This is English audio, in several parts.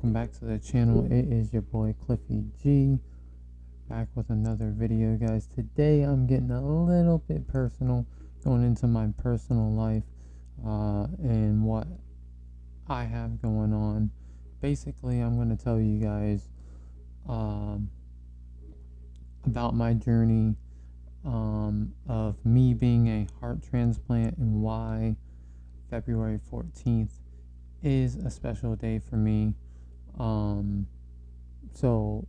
welcome back to the channel. It is your boy Cliffy G, back with another video, guys. Today I'm getting a little bit personal, going into my personal life and what I have going on. Basically, I'm going to tell you guys about my journey of me being a heart transplant and why February 14th is a special day for me. So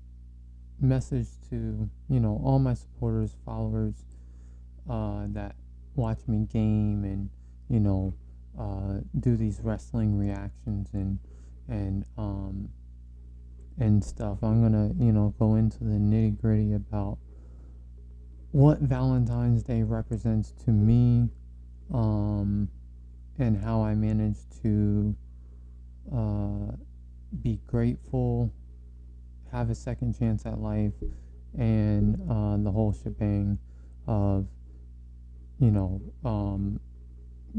message to, all my supporters, followers, that watch me game and, do these wrestling reactions and stuff. I'm gonna, go into the nitty gritty about what Valentine's Day represents to me, and how I managed to be grateful, have a second chance at life, and the whole shebang of,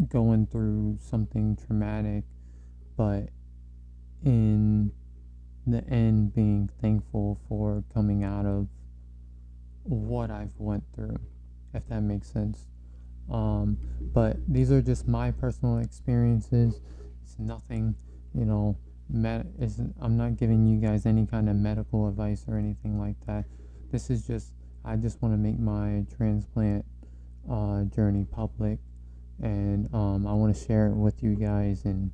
going through something traumatic, but in the end being thankful for coming out of what I've went through, if that makes sense. But these are just my personal experiences. It's nothing, I'm not giving you guys any kind of medical advice or anything like that. This is just, I just want to make my transplant journey public, and I want to share it with you guys and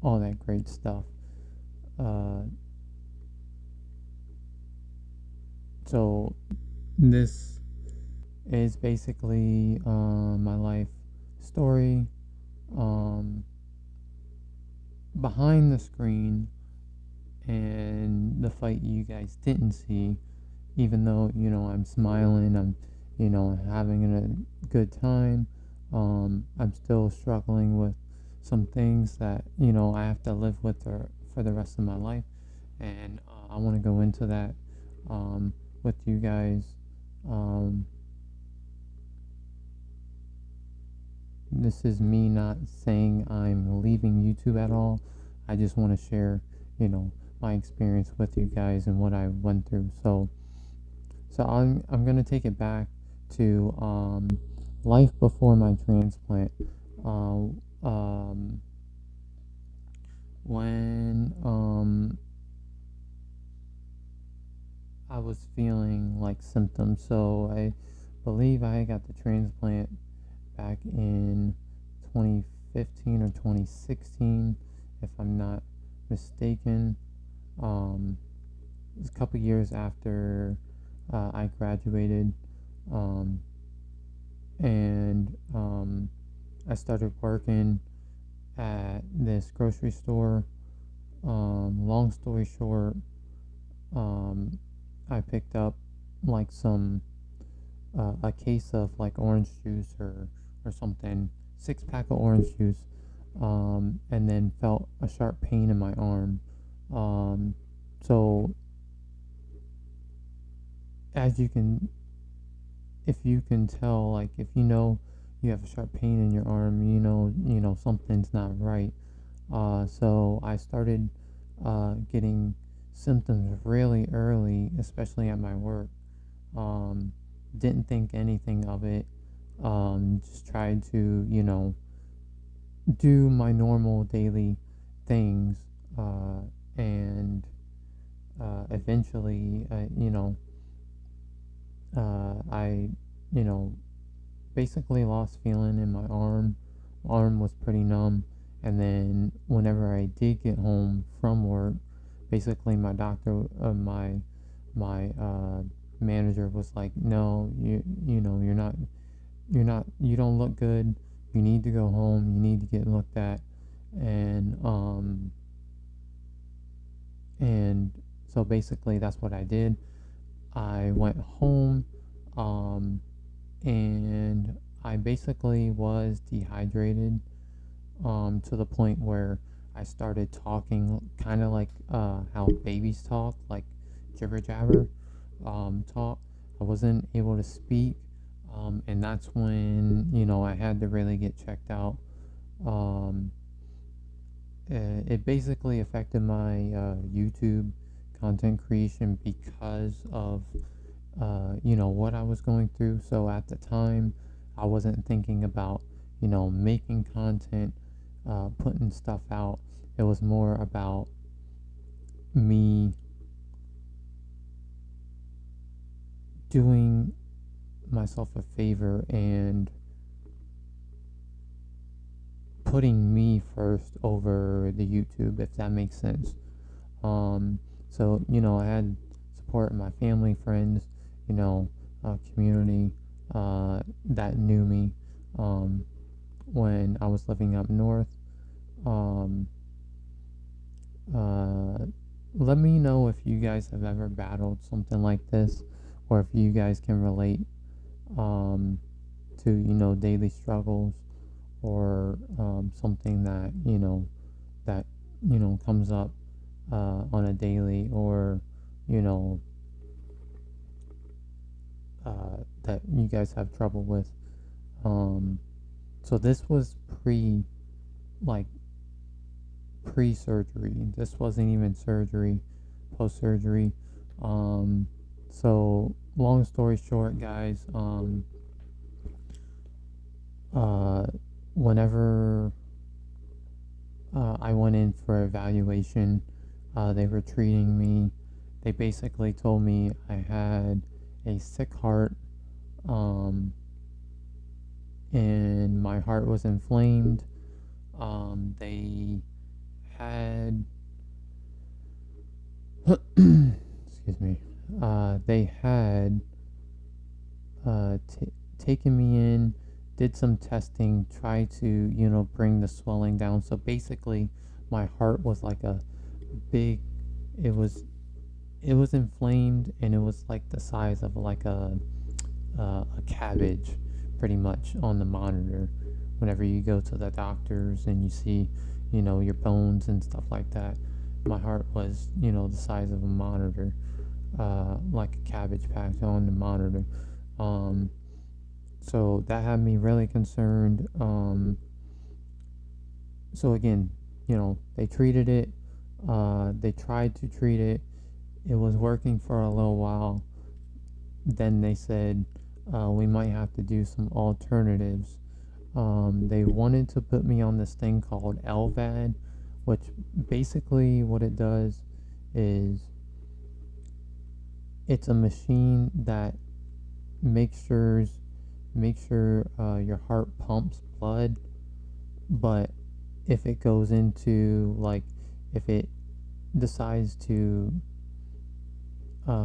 all that great stuff. So this is basically my life story. Behind the screen and the fight you guys didn't see, even though, I'm smiling, I'm, having a good time, I'm still struggling with some things that, I have to live with for the rest of my life. And I want to go into that with you guys. This is me not saying I'm leaving YouTube at all. I just want to share, my experience with you guys and what I went through. So I'm gonna take it back to life before my transplant. When I was feeling like symptoms. So I believe I got the transplant back in 2015 or 2016, if I'm not mistaken. It was a couple years after I graduated, and I started working at this grocery store. Long story short, I picked up like a case of like orange juice or something, 6-pack of orange juice, and then felt a sharp pain in my arm. So as you can, if you can tell, like if you have a sharp pain in your arm, something's not right. So I started getting symptoms really early, especially at my work. Didn't think anything of it. Just tried to, do my normal daily things, and eventually, I, basically lost feeling in my arm. Arm was pretty numb, and then whenever I did get home from work, basically my doctor, my manager was like, no, you don't look good. You need to go home. You need to get looked at. And so basically that's what I did. I went home, and I basically was dehydrated, to the point where I started talking kind of like how babies talk, like jibber jabber talk. I wasn't able to speak, and that's when, I had to really get checked out. Um, it basically affected my YouTube content creation because of what I was going through. So at the time, I wasn't thinking about making content, putting stuff out. It was more about me doing myself a favor and putting me first over the YouTube, if that makes sense. Um, I had support in my family, friends, community that knew me when I was living up north. Um, uh, Let me know if you guys have ever battled something like this, or if you guys can relate um, to daily struggles, or something that comes up on a daily, or you know that you guys have trouble with. Um, so this was like pre-surgery. This wasn't even surgery, post-surgery. Um, so long story short, guys. Uh, Whenever I went in for evaluation, they were treating me. They basically told me I had a sick heart, um, and my heart was inflamed. They had, excuse me, they had taken me in, did some testing, tried to, bring the swelling down. So basically, my heart was like a big, it was, it was inflamed, and it was like the size of like a cabbage, pretty much, on the monitor. Whenever you go to the doctors and you see, your bones and stuff like that, my heart was, the size of a monitor, like a cabbage patch on the monitor. Um, so that had me really concerned. So again, they treated it. They tried to treat it. It was working for a little while. Then they said we might have to do some alternatives. They wanted to put me on this thing called LVAD, which basically what it does is it's a machine that makes sure your heart pumps blood, but if it goes into, like, if it decides to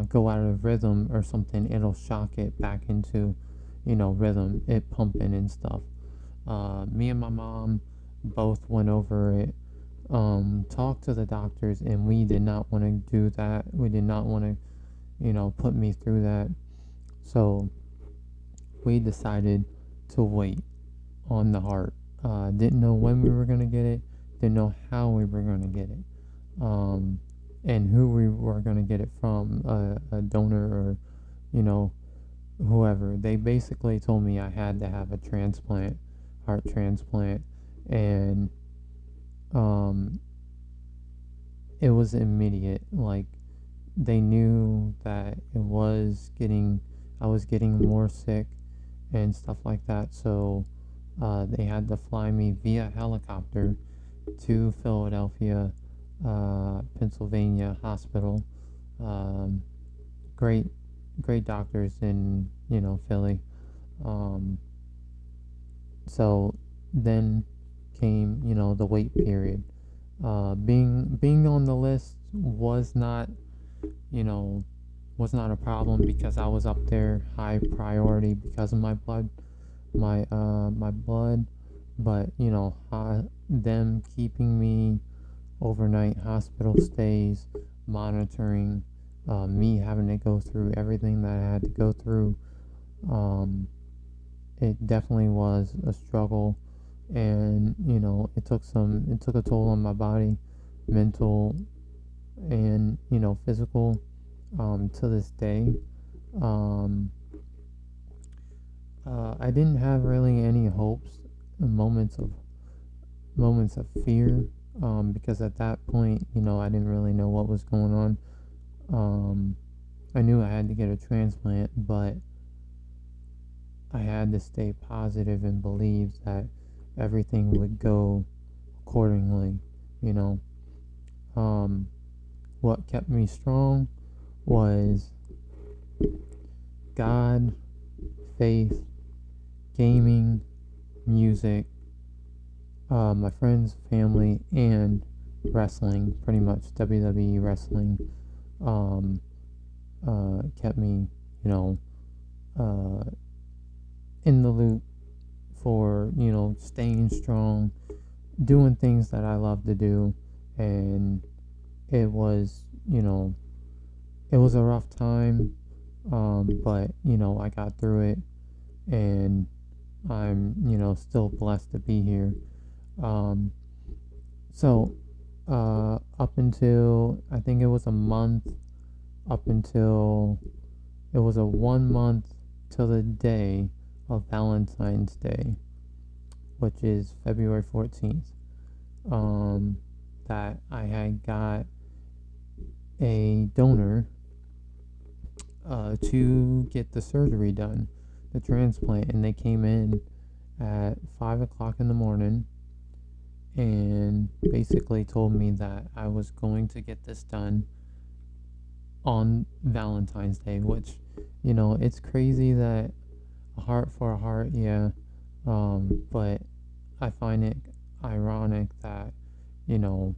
go out of rhythm or something, it'll shock it back into rhythm, it pumping and stuff. Me and my mom both went over it, talked to the doctors, and we did not want to do that. We did not want to put me through that. So we decided to wait on the heart. Didn't know when we were going to get it, didn't know how we were going to get it, and who we were going to get it from, a donor, or you know whoever. They basically told me I had to have a transplant, heart transplant, and um, it was immediate. Like, they knew that I was getting more sick and stuff like that. So they had to fly me via helicopter to Philadelphia, Pennsylvania hospital. Um, great, great doctors in Philly. Um, so then came the wait period. Being on the list you know was not a problem, because I was up there high priority because of my blood. But them keeping me overnight hospital stays, monitoring, me having to go through everything that I had to go through, it definitely was a struggle. And it took a toll on my body, mental and physical, to this day. um, I didn't have really any hopes, moments of moments of fear, because at that point, I didn't really know what was going on. I knew I had to get a transplant, but I had to stay positive and believe that everything would go accordingly, you know. Um, what kept me strong was God, faith, gaming, music, my friends, family, and wrestling, pretty much WWE wrestling, um, kept me, you know, uh, in the loop for, staying strong, doing things that I love to do. And it was, it was a rough time, but, I got through it, and I'm, still blessed to be here. Um, so, up until, I think it was a month, up until, it was a 1 month till the day of Valentine's Day, which is February 14th, um, that I had got a donor to get the surgery done, the transplant, and they came in at 5 o'clock in the morning and basically told me that I was going to get this done on Valentine's Day, which, it's crazy that a heart for a heart, yeah, but I find it ironic that, you know,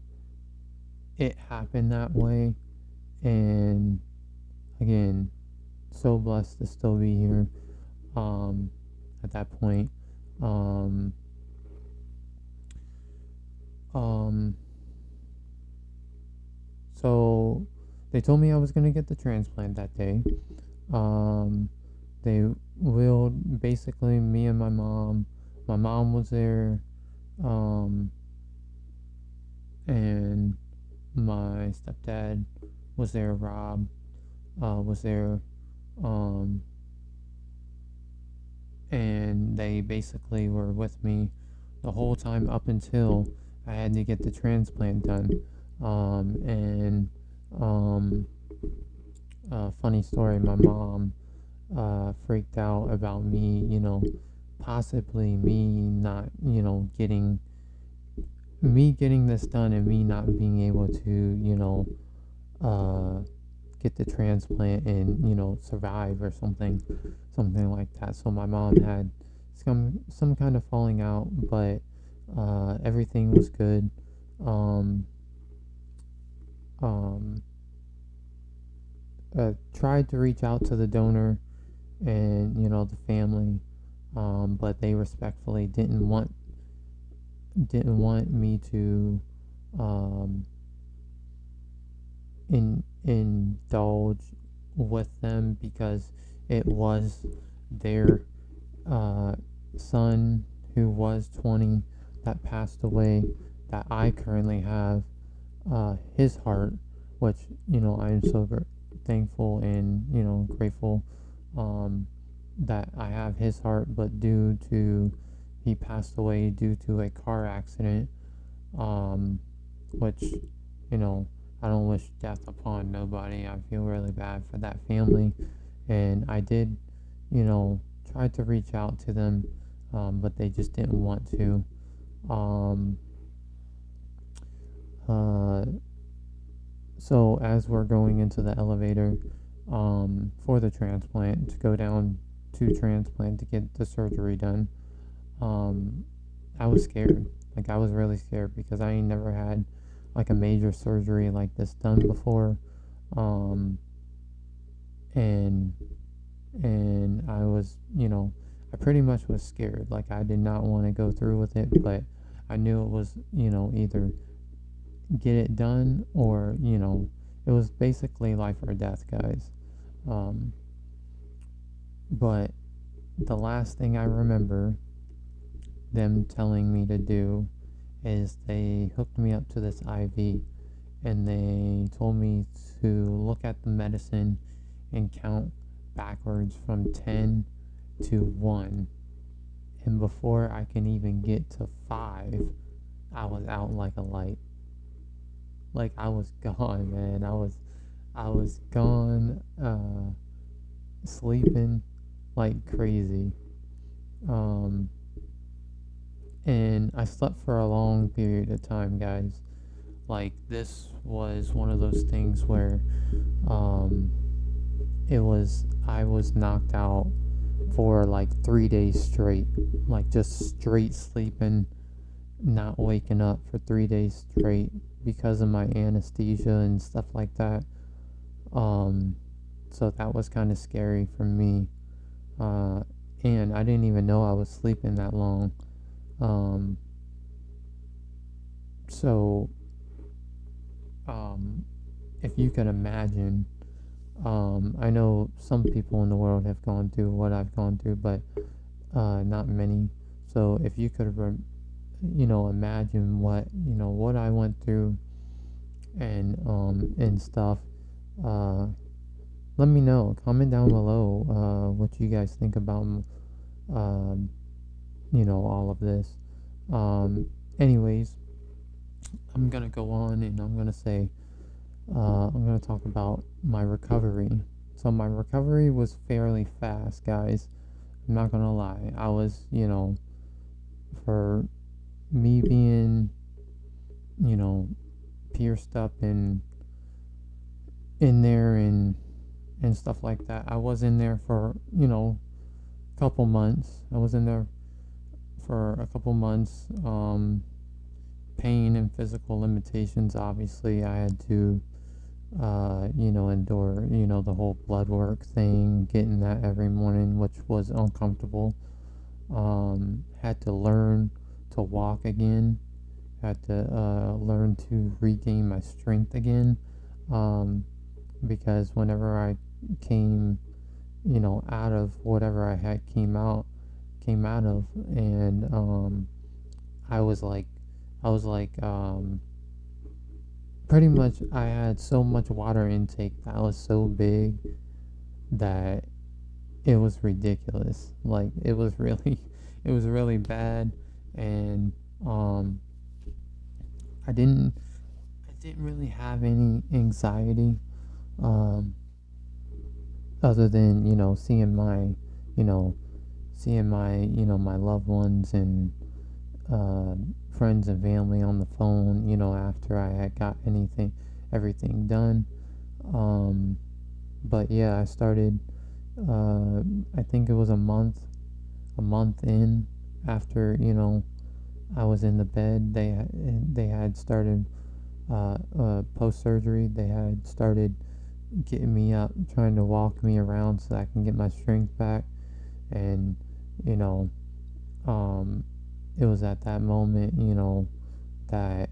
it happened that way, and again, so blessed to still be here, um, at that point, um, um, so they told me I was going to get the transplant that day. Um, they willed basically me and my mom was there, um, and my stepdad was there, Rob, was there, um, and they basically were with me the whole time up until I had to get the transplant done. And um, funny story, my mom freaked out about me, possibly me getting this done and me not being able to, uh, get the transplant and survive or something like that. So my mom had some kind of falling out, but everything was good. Um, um, Tried to reach out to the donor and the family, but they respectfully didn't want me to um, indulge with them because it was their uh, son who was 20 that passed away, that I currently have his heart, which I am so thankful and grateful, um, that I have his heart, but due to he passed away due to a car accident, which I don't wish death upon nobody. I feel really bad for that family, and I did you know try to reach out to them, but they just didn't want to. um, uh, so as we're going into the elevator, for the transplant, to go down to transplant to get the surgery done, um, I was scared. Like, I was really scared because I ain't never had like a major surgery like this done before. Um, and I was, I pretty much was scared. Like, I did not want to go through with it, but I knew it was, either get it done or, it was basically life or death, guys. Um, but the last thing I remember them telling me to do is they hooked me up to this IV, and they told me to look at the medicine and count backwards from 10 to 1. And before I can even get to 5, I was out like a light. Like I was gone, man. I was gone, sleeping like crazy. Um, and I slept for a long period of time, guys. Like this was one of those things where um, I was knocked out for like 3 days straight, like just straight sleeping, not waking up for 3 days straight because of my anesthesia and stuff like that. Um, so that was kind of scary for me. Uh, and I didn't even know I was sleeping that long. Um, so um, if you could imagine, I know some people in the world have gone through what I've gone through, but not many. So if you could, imagine what I went through and stuff. Uh, Let me know. Comment down below what you guys think about um, all of this. Um, Anyways, I'm gonna go on and I'm gonna say I'm gonna talk about my recovery. So my recovery was fairly fast, guys. I'm not gonna lie. I was, for me being, you know, pierced up in there and stuff like that. I was in there for a couple months. I was in there for a couple months. Pain and physical limitations. Obviously, I had to endure the whole blood work thing, getting that every morning, which was uncomfortable. Had to learn to walk again. Had to learn to regain my strength again. Um, because whenever I came, out of whatever I had came out of, and I was like, I was like, pretty much I had so much water intake that was so big that it was ridiculous. Like it was really, it was really bad, and um, I didn't, I didn't really have any anxiety. Um, Other than you know seeing my loved ones and uh, friends and family on the phone after I had got everything done. But yeah, I started I think it was a month in after I was in the bed. They had started post surgery. They had started getting me up, trying to walk me around so I can get my strength back. And you know, um, it was at that moment, that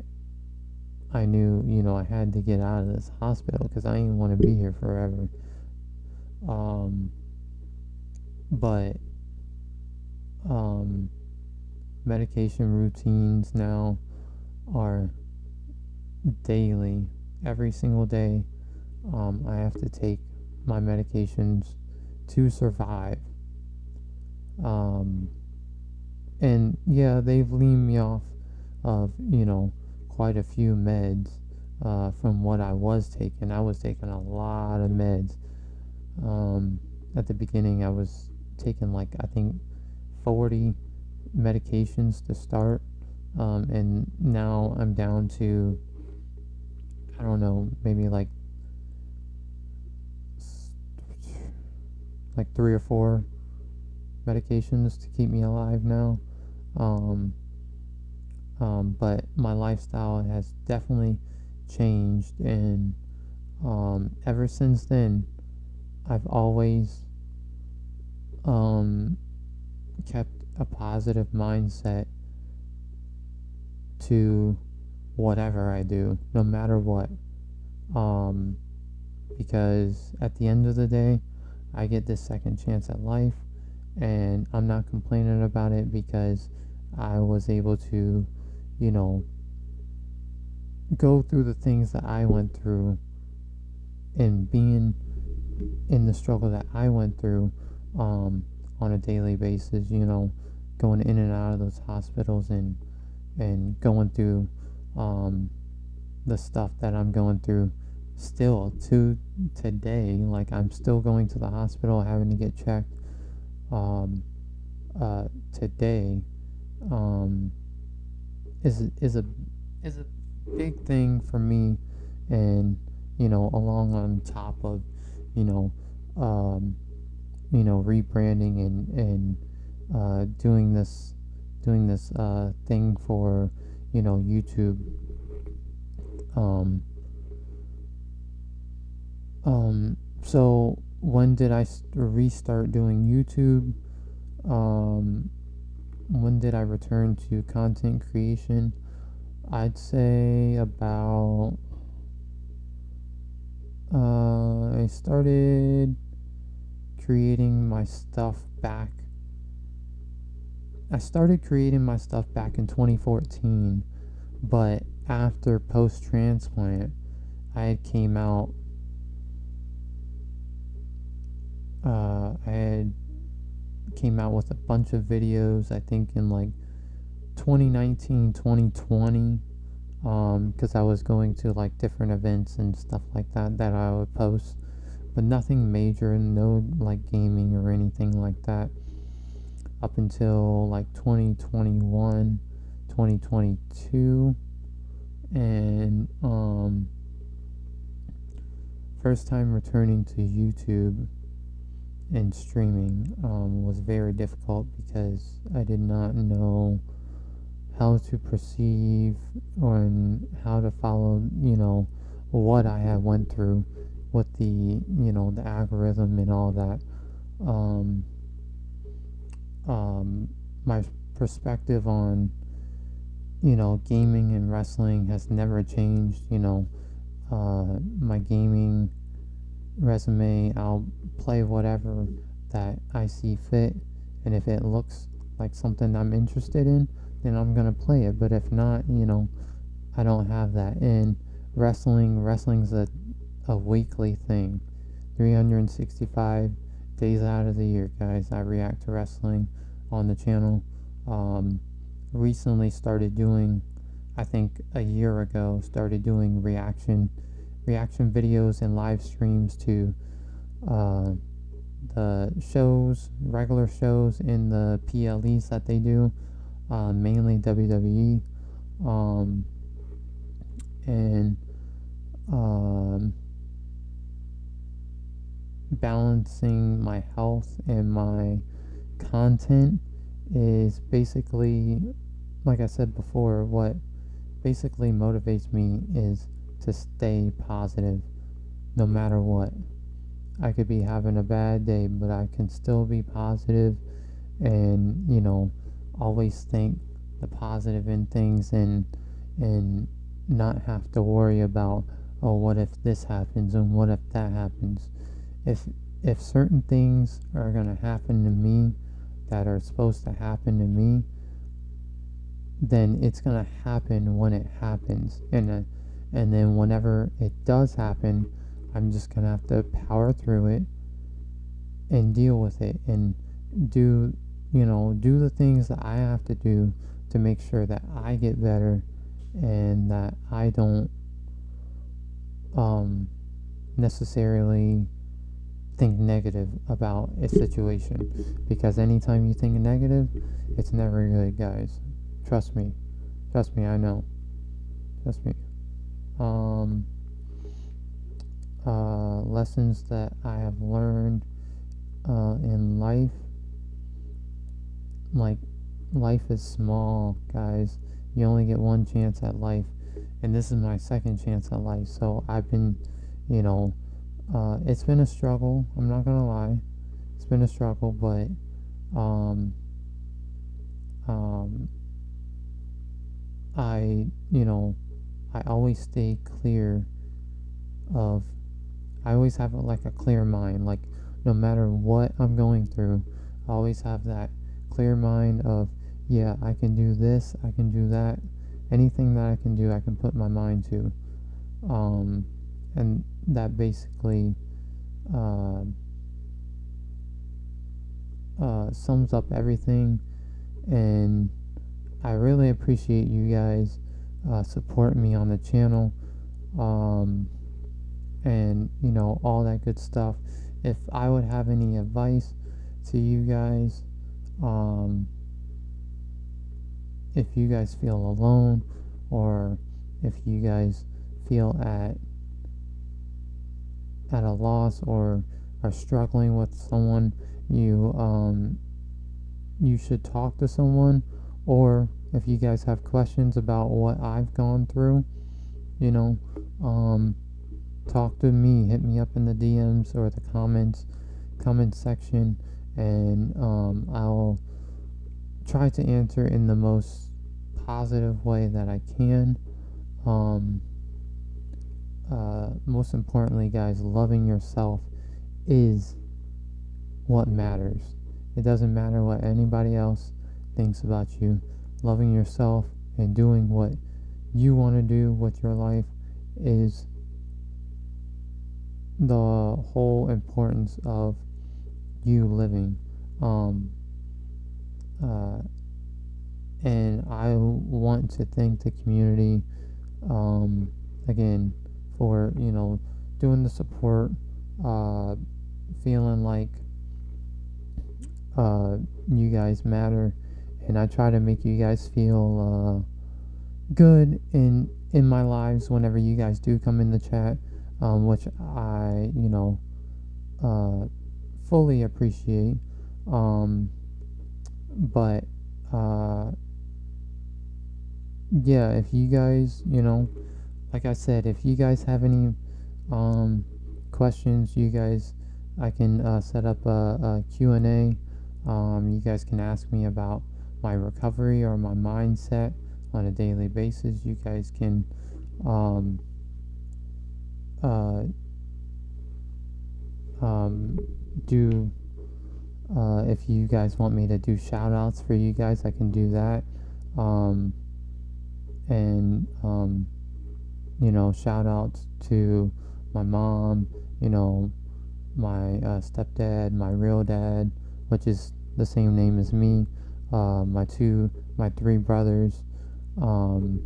I knew, I had to get out of this hospital because I didn't want to be here forever. Um, but um, medication routines now are daily, every single day. I have to take my medications to survive. Um, and yeah, they've weaned me off of, quite a few meds from what I was taking. I was taking a lot of meds. At the beginning, I was taking like, I think, 40 medications to start. And now I'm down to, I don't know, maybe like 3 or 4 medications to keep me alive now. Um, but my lifestyle has definitely changed, and ever since then, I've always um, kept a positive mindset to whatever I do, no matter what. Um, because at the end of the day, I get this second chance at life, and I'm not complaining about it because I was able to, you know, go through the things that I went through, and being in the struggle that I went through on a daily basis, going in and out of those hospitals, and and going through the stuff that I'm going through still to today. Like, I'm still going to the hospital, having to get checked today. um, is a big thing for me, and along on top of you know um, rebranding and doing this thing for YouTube. um, so when did I restart doing YouTube? When did I return to content creation? I'd say about I started creating my stuff back. I started creating my stuff back in 2014, but after post transplant, I came out. I had came out with a bunch of videos. I think in like 2019, 2020, because I was going to like different events and stuff like that I would post, but nothing major, no like gaming or anything like that, up until like 2021, 2022. And first time returning to YouTube and streaming was very difficult because I did not know how to perceive or how to follow, what I had went through with the algorithm and all that. Um, my perspective on, gaming and wrestling has never changed. My gaming resume, I'll play whatever that I see fit, and if it looks like something I'm interested in, then I'm gonna play it. But if not, I don't have that. And wrestling's a weekly thing, 365 days out of the year, guys. I react to wrestling on the channel. Recently started doing, I think a year ago, started doing reaction videos and live streams to the shows, regular shows in the PLEs that they do, mainly WWE, and balancing my health and my content is basically, like I said before, what basically motivates me is to stay positive no matter what. I could be having a bad day, but I can still be positive and, always think the positive in things, and not have to worry about, oh, what if this happens and what if that happens. If if certain things are going to happen to me that are supposed to happen to me, then it's going to happen when it happens. And then whenever it does happen, I'm just going to have to power through it and deal with it, and do the things that I have to do to make sure that I get better, and that I don't necessarily think negative about a situation, because anytime you think negative, it's never good, guys. Trust me, I know. Trust me. Lessons that I have learned in life. Like, life is small, guys. You only get one chance at life, and this is my second chance at life. So I've been, it's been a struggle. I'm not gonna lie, it's been a struggle, but um, I, I always stay clear of. I always have like a clear mind. Like, no matter what I'm going through, I always have that clear mind of, yeah, I can do this, I can do that. Anything that I can do, I can put my mind to. And that basically sums up everything. And I really appreciate you guys supporting me on the channel, and all that good stuff. If I would have any advice to you guys, um, if you guys feel alone, or if you guys feel at a loss, or are struggling with someone, you should talk to someone. Or if you guys have questions about what I've gone through, you know, talk to me. Hit me up in the DMs or the comment section, and I'll try to answer in the most positive way that I can. Most importantly, guys, loving yourself is what matters. It doesn't matter what anybody else thinks about you. Loving yourself and doing what you want to do with your life is the whole importance of you living. And I want to thank the community, again, for doing the support, feeling like you guys matter, and I try to make you guys feel good in my lives whenever you guys do come in the chat, which I fully appreciate. But yeah, if you guys, like I said, if you guys have any questions, I can set up a Q&A. You guys can ask me about my recovery or my mindset on a daily basis. You guys can do if you guys want me to do shout outs for you guys, I can do that. And shout outs to my mom, my stepdad, my real dad, which is the same name as me, my 3 brothers, and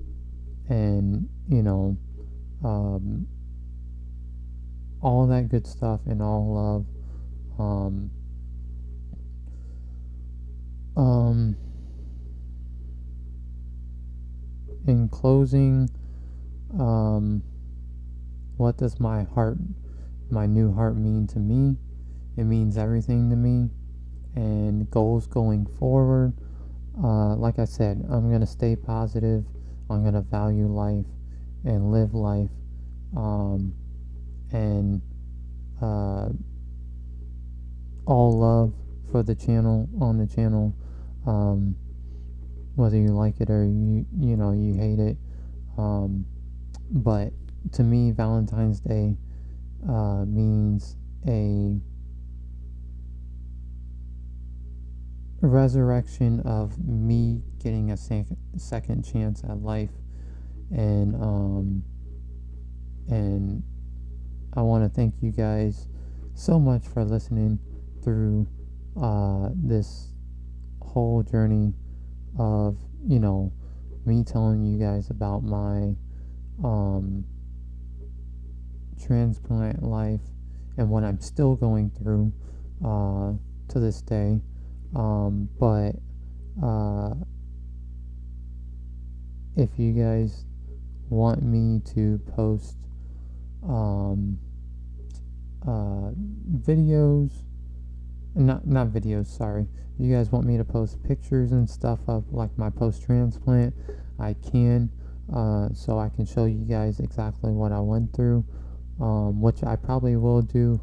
all that good stuff, and all love. In closing, what does my new heart mean to me? It means everything to me. And goals going forward, like I said, I'm going to stay positive. I'm going to value life and live life, and all love for the channel, on the channel, whether you like it or you hate it. But to me, Valentine's Day means a resurrection of me getting a second chance at life, and I want to thank you guys so much for listening through this whole journey of me telling you guys about my transplant life and what I'm still going through to this day. But if you guys want me to post videos, not videos, sorry, if you guys want me to post pictures and stuff of like my post-transplant, I can, so I can show you guys exactly what I went through, which I probably will do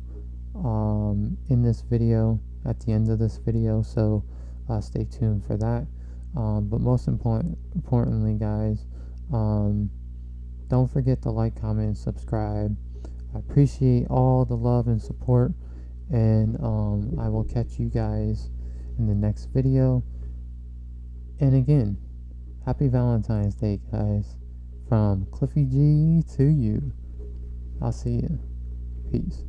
in this video, at the end of this video, so stay tuned for that. But most importantly, guys, don't forget to like, comment, and subscribe. I appreciate all the love and support, and I will catch you guys in the next video. And again, happy Valentine's Day, guys, from Cliffy G to you. I'll see you. Peace.